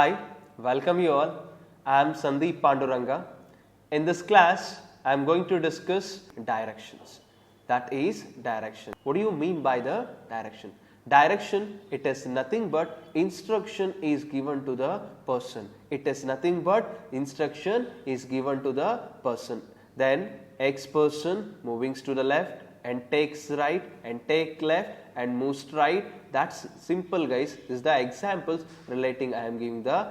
Hi, welcome you all. I am Sandeep Panduranga. In this class, I am going to discuss directions. That is direction. What do you mean by the direction? Direction, it is nothing but instruction is given to the person. It is nothing but instruction is given to the person. Then X person moving to the left and takes right and take left and moves right. That's simple, guys. This is the examples relating I am giving the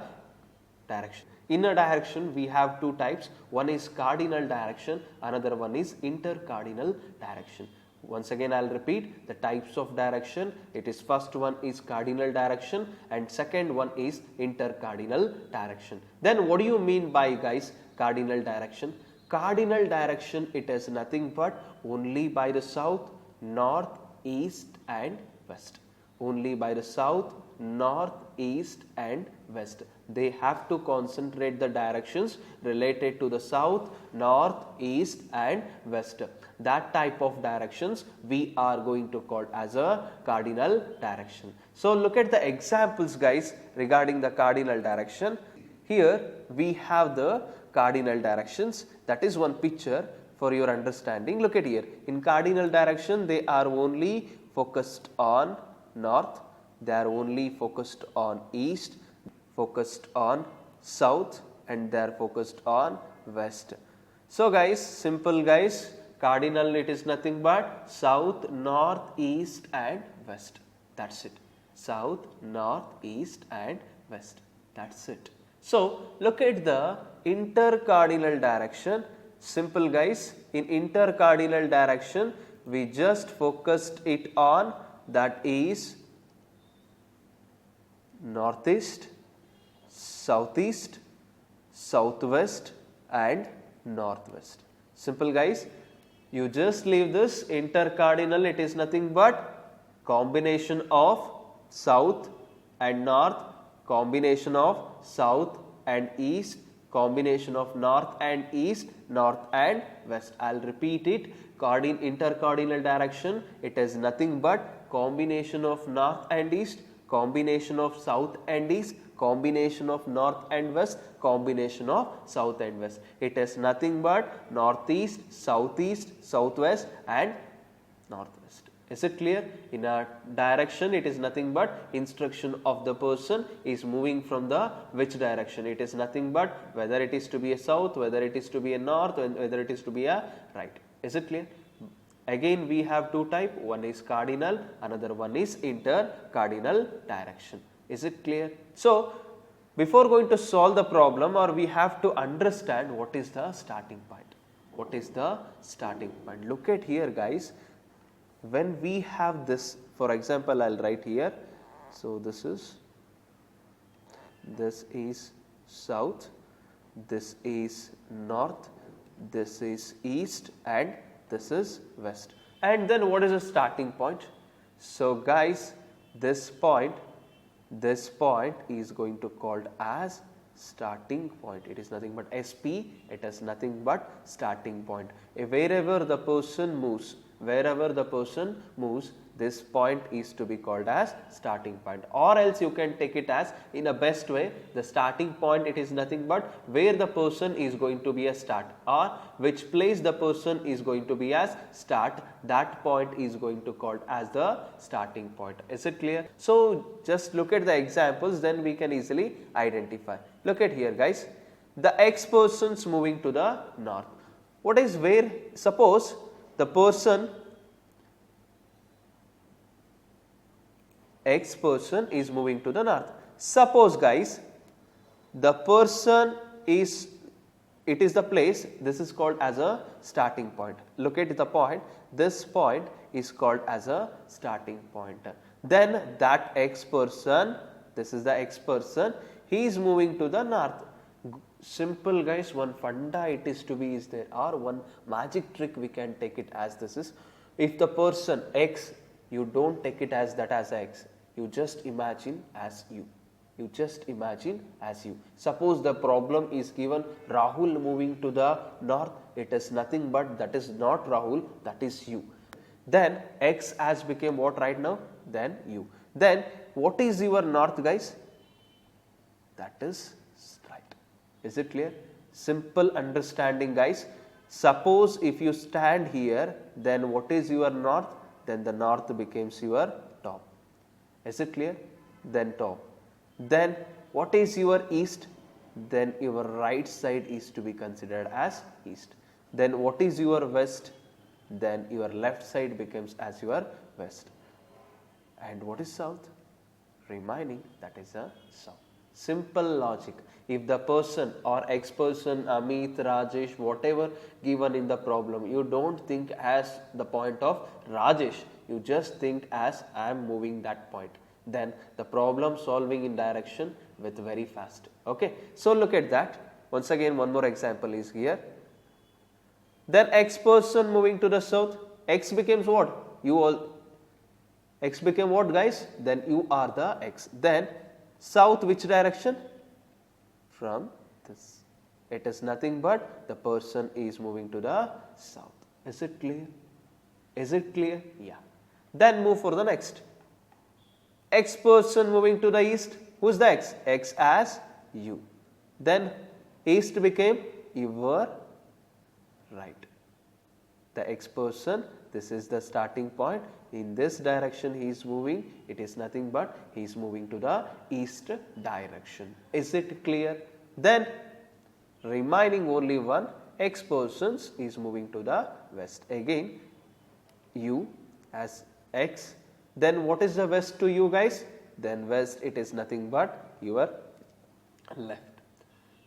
direction. In a direction we have two types. One is cardinal direction, another one is intercardinal direction. Once again I'll repeat the types of direction. It is first one is cardinal direction and second one is intercardinal direction. Then what do you mean by, guys, cardinal direction? Cardinal direction, it is nothing but only by the south, north, east and west. Only by the south, north, east and west. They have to concentrate the directions related to the south, north, east and west. That type of directions we are going to call as a cardinal direction. So look at the examples, guys, regarding the cardinal direction. Here we have the cardinal directions. That is one picture for your understanding. Look at here. In cardinal direction they are only focused on north, they are only focused on east, focused on south and they are focused on west. So guys, simple guys, cardinal it is nothing but south, north, east and west. That's it. South, north, east and west. That's it. So look at the intercardinal direction. Simple guys, in intercardinal direction we just focused it on, that is northeast, southeast, southwest and northwest. Simple guys, you just leave this intercardinal, it is nothing but combination of south and north, combination of south and east, combination of north and east, north and west. I'll repeat it. Intercardinal direction, it is nothing but combination of north and east, combination of south and east, combination of north and west, combination of south and west. It is nothing but northeast, southeast, southwest and northwest. Is it clear? In a direction it is nothing but instruction of the person is moving from the which direction. It is nothing but whether it is to be a south, whether it is to be a north, whether it is to be a right. Is it clear? Again we have two types, one is cardinal, another one is intercardinal direction. Is it clear? So before going to solve the problem, or we have to understand what is the starting point. What is the starting point? Look at here, guys. When we have this, for example, I'll write here. So this is south, this is north, this is east and this is west. And then what is the starting point? So guys, this point is going to called as starting point. It is nothing but SP, it is nothing but starting point. Wherever the person moves, this point is to be called as starting point, or else you can take it as, in a best way, the starting point it is nothing but where the person is going to be a start, or which place the person is going to be as start, that point is going to called as the starting point. Is it clear? So just look at the examples, then we can easily identify. Look at here, guys, the X persons moving to the north. What is where? Suppose the person X person is moving to the north. Suppose, guys, the person is, it is the place, this is called as a starting point. Look at the point, this point is called as a starting point. Then that X person, this is the X person, he is moving to the north. Simple, guys, one funda it is to be is there, or one magic trick we can take it as this is, if the person X, you don't take it as that as X, you just imagine as you. You just imagine as you. Suppose the problem is given Rahul moving to the north, it is nothing but that is not Rahul, that is you. Then X has become what right now? Then you. Then what is your north, guys? that is right. Is it clear? Simple understanding, guys. Suppose if you stand here, then what is your north? Then the north becomes your top. Is it clear? Then top. Then what is your east? Then your right side is to be considered as east. Then what is your west? Then your left side becomes as your west. And what is south? Remaining, that is a south. Simple logic. If the person or X person, Amit, Rajesh, whatever given in the problem, you don't think as the point of Rajesh, you just think as I am moving that point. Then the problem solving in direction with very fast. Okay. So look at that. Once again, one more example is here. Then X person moving to the south, X becomes what? X became what, guys? Then you are the X. Then south which direction? From this. It is nothing but the person is moving to the south. Is it clear? Is it clear? Yeah. Then move for the next. X person moving to the east. Who's the X? X as you. Then east became your right. The X person, this is the starting point. In this direction he is moving, it is nothing but he is moving to the east direction. Is it clear? Then remaining only one, X persons is moving to the west. Again you as X. Then what is the west to you, guys? Then west, it is nothing but your left.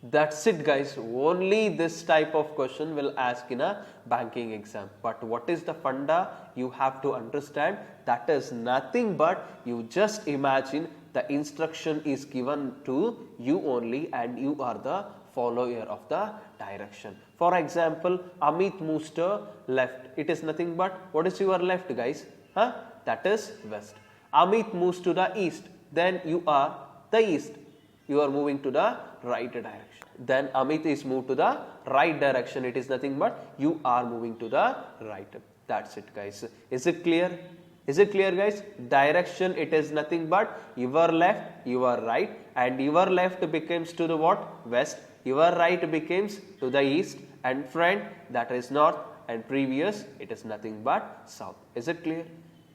That's it, guys. Only this type of question will ask in a banking exam. But what is the funda you have to understand? That is nothing but you just imagine the instruction is given to you only and you are the follower of the direction. For example, Amit moves to left. It is nothing but what is your left, guys? That is west. Amit moves to the east. Then you are the east. You are moving to the right direction. Then Amit is moved to the right direction. It is nothing but you are moving to the right. That's it, guys. Is it clear? Is it clear, guys? Direction, it is nothing but your left, your right, and your left becomes to the what? West. Your right becomes to the east, and friend, that is north, and previous, it is nothing but south. Is it clear?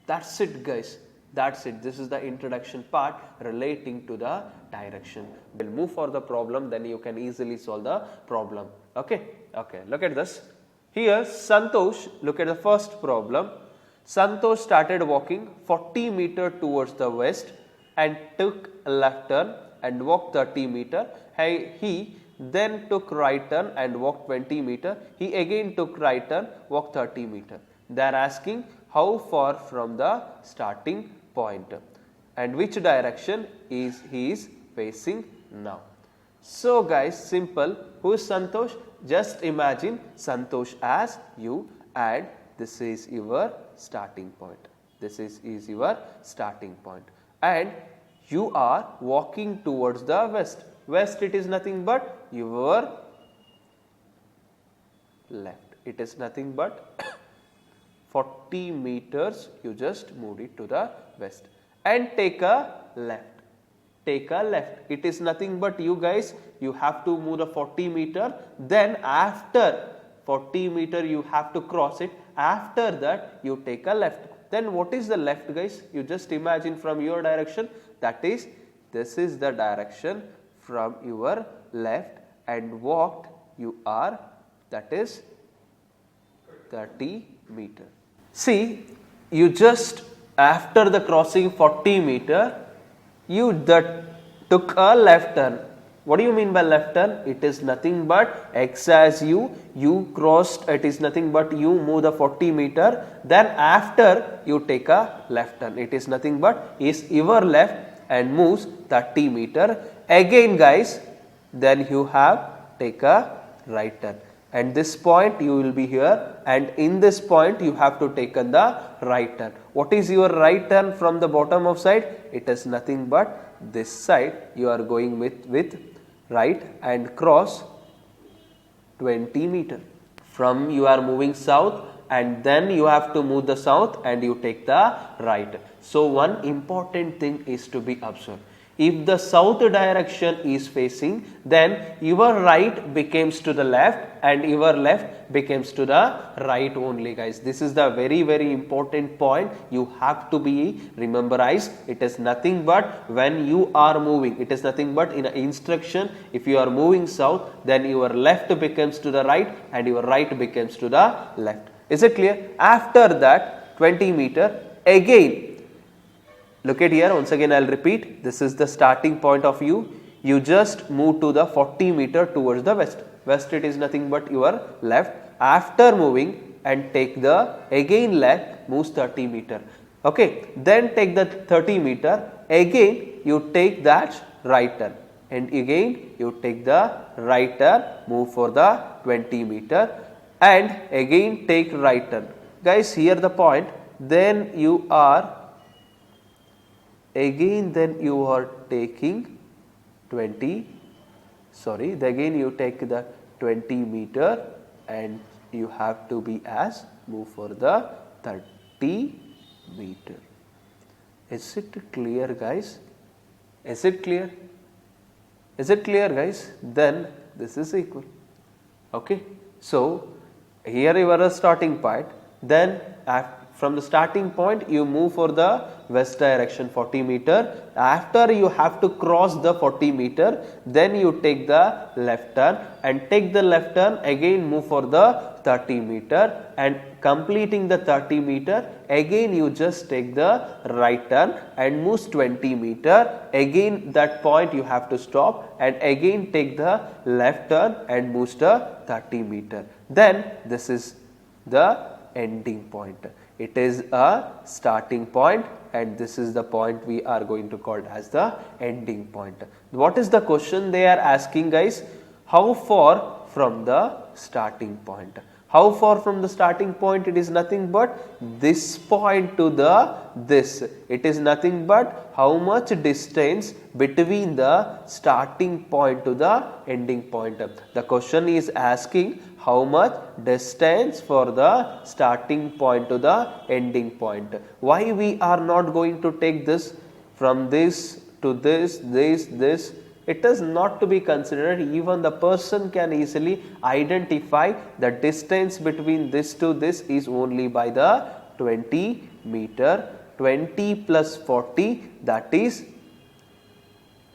That's it, guys. That's it. This is the introduction part relating to the direction. We'll move for the problem, then you can easily solve the problem. Okay. Okay. Look at this. Here, Santosh, look at the first problem. Santosh started walking 40 meter towards the west and took a left turn and walked 30 meter. He then took right turn and walked 20 meter. He again took right turn, walked 30 meter. They are asking how far from the starting point and which direction is he is facing now. So guys, simple. Who is Santosh? Just imagine Santosh as you and this is your starting point. This is your starting point. And you are walking towards the west. West, it is nothing but your left. It is nothing but 40 meters, you just moved it to the west and take a left. Take a left. It is nothing but you guys, you have to move the 40 meter. Then after 40 meter, you have to cross it. After that, you take a left. Then what is the left, guys? You just imagine from your direction. That is, this is the direction from your left and walked you are, that is 30 meter. See, you just after the crossing 40 meter, you took a left turn. What do you mean by left turn? It is nothing but X as you crossed, it is nothing but you move the 40 meter. Then after you take a left turn. It is nothing but is your left and moves 30 meter. Again guys, then you have take a right turn. And this point you will be here and in this point you have to take the right turn. What is your right turn from the bottom of side? It is nothing but this side you are going with right and cross 20 meter. From you are moving south and then you have to move the south and you take the right. So one important thing is to be observed. If the south direction is facing, then your right becomes to the left and your left becomes to the right only, guys. This is the very important point you have to be memorize. It is nothing but when you are moving, it is nothing but in an instruction. If you are moving south, then your left becomes to the right and your right becomes to the left. Is it clear? After that 20 meter, again look at here, once again I will repeat, this is the starting point of you. You just move to the 40 meter towards the west. West, it is nothing but your left. After moving and take the again left, moves 30 meter. Okay, then take the 30 meter, again you take that right turn and again you take the right turn, move for the 20 meter and again take right turn. Guys, here the point, then you are taking 20, sorry, again you take the 20 meter and you have to be as move for the 30 meter. Is it clear, guys? Is it clear? Is it clear, guys? Then this is equal. Okay. So here you are a starting point, then from the starting point you move for the west direction 40 meter. After you have to cross the 40 meter, then you take the left turn and take the left turn, again move for the 30 meter and completing the 30 meter, again you just take the right turn and moves 20 meter, again that point you have to stop and again take the left turn and moves the 30 meter. Then this is the ending point. It is a starting point and this is the point we are going to call as the ending point. What is the question they are asking, guys? How far from the starting point? How far from the starting point? It is nothing but this point to the this. It is nothing but how much distance between the starting point to the ending point. The question is asking how much distance for the starting point to the ending point. Why we are not going to take this from this to this, this? It is not to be considered. Even the person can easily identify the distance between this to this is only by the 20 meter. 20 plus 40, that is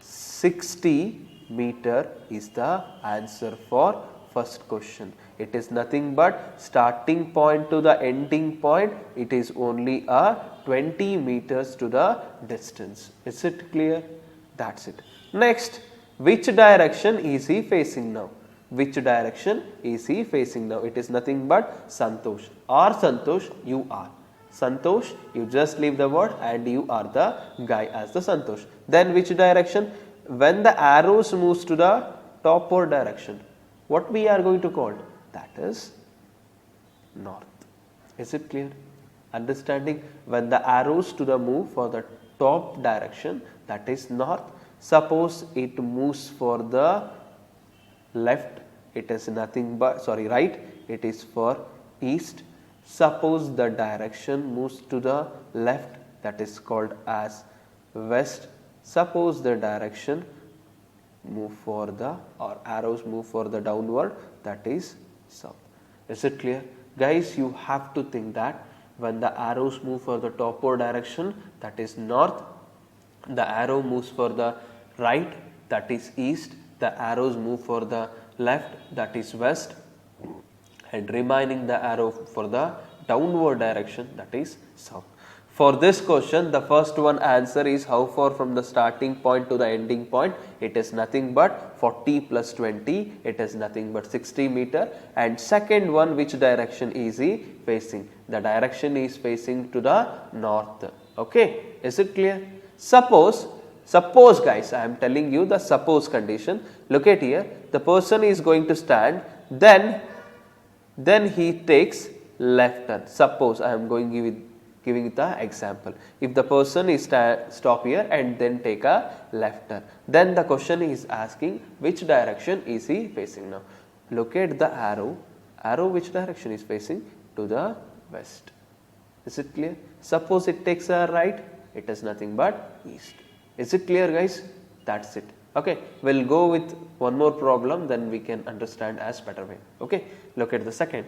60 meter is the answer for first question. It is nothing but starting point to the ending point. It is only a 20 meters to the distance. Is it clear? That's it. Next, which direction is he facing now? Which direction is he facing now? It is nothing but Santosh. Or Santosh, you are. Santosh, you just leave the word and you are the guy as the Santosh. Then which direction? When the arrows moves to the top or direction, what we are going to call? That is north. Is it clear? Understanding? When the arrows to the move for the top direction, that is north. Suppose it moves for the left, it is nothing but, sorry, right, it is for east. Suppose the direction moves to the left, that is called as west. Suppose the direction move for the, or arrows move for the downward, that is south. Is it clear? Guys, you have to think that when the arrows move for the top or direction, that is north. The arrow moves for the right, that is east. The arrows move for the left, that is west, and remaining the arrow for the downward direction, that is south. For this question, the first one answer is how far from the starting point to the ending point. It is nothing but 40 plus 20. It is nothing but 60 meter. And second one, which direction is he facing? The direction is facing to the north. Okay, is it clear? Suppose guys, I am telling you the suppose condition. Look at here, the person is going to stand, then he takes left turn. Suppose I am giving the example. If the person is stop here and then take a left turn, then the question is asking which direction is he facing now. Look at the arrow which direction is facing? To the west. Is it clear? Suppose it takes a right, it is nothing but east. Is it clear, guys? That's it. Okay, we'll go with one more problem, then we can understand as better way. Okay, look at the second.